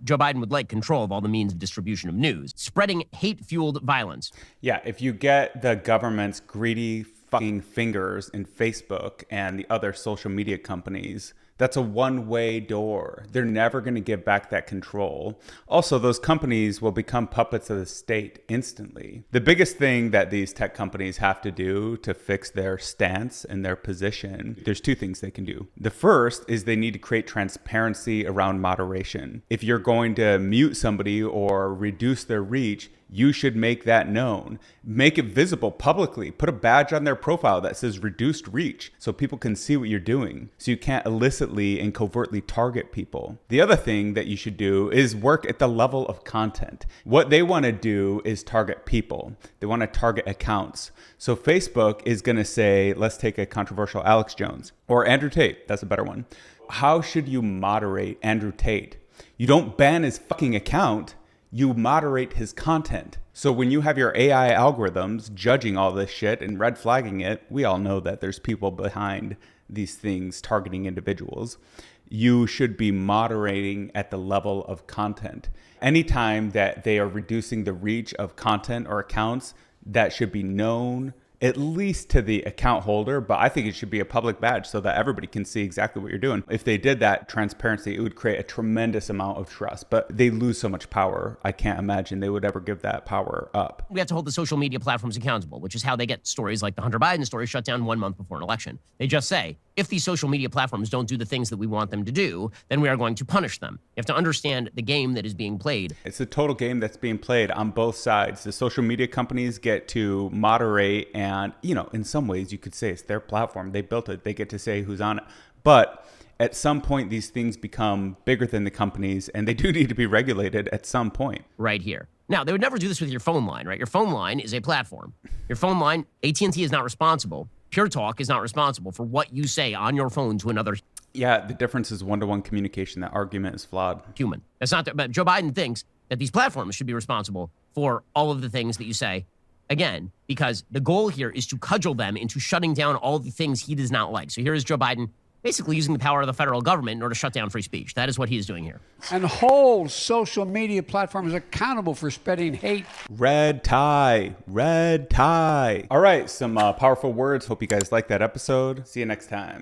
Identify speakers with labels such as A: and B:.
A: Joe Biden would like control of all the means of distribution of news, spreading hate-fueled violence.
B: Yeah, if you get the government's greedy fucking fingers in Facebook and the other social media companies, that's a one-way door. They're never going to give back that control. Also, those companies will become puppets of the state instantly. The biggest thing that these tech companies have to do to fix their stance and their position, there's two things they can do. The first is they need to create transparency around moderation. If you're going to mute somebody or reduce their reach, you should make that known. Make it visible publicly. Put a badge on their profile that says reduced reach so people can see what you're doing. So you can't illicitly and covertly target people. The other thing that you should do is work at the level of content. What they want to do is target people. They want to target accounts. So Facebook is going to say, let's take a controversial Alex Jones or Andrew Tate. That's a better one. How should you moderate Andrew Tate? You don't ban his fucking account. You moderate his content. So when you have your AI algorithms judging all this shit and red flagging it, we all know that there's people behind these things targeting individuals. You should be moderating at the level of content. Anytime that they are reducing the reach of content or accounts, that should be known, at least to the account holder, but I think it should be a public badge so that everybody can see exactly what you're doing. If they did that transparency, it would create a tremendous amount of trust, but they lose so much power. I can't imagine they would ever give that power up.
A: We have to hold the social media platforms accountable, which is how they get stories like the Hunter Biden story shut down 1 month before an election. They just say, if these social media platforms don't do the things that we want them to do, then we are going to punish them. You have to understand the game that is being played.
B: It's a total game that's being played on both sides. The social media companies get to moderate and, in some ways you could say it's their platform. They built it. They get to say who's on it. But at some point, these things become bigger than the companies, and they do need to be regulated at some point.
A: Right here. Now, they would never do this with your phone line, right? Your phone line is a platform. Your phone line, AT&T is not responsible. Pure Talk is not responsible for what you say on your phone to another.
B: Yeah, the difference is one-to-one communication. That argument is flawed.
A: Human. That's not. But Joe Biden thinks that these platforms should be responsible for all of the things that you say. Again, because the goal here is to cudgel them into shutting down all the things he does not like. So here is Joe Biden basically using the power of the federal government in order to shut down free speech. That is what he is doing here.
C: And hold social media platforms accountable for spreading hate.
B: Red tie, red tie. All right, some powerful words. Hope you guys like that episode. See you next time.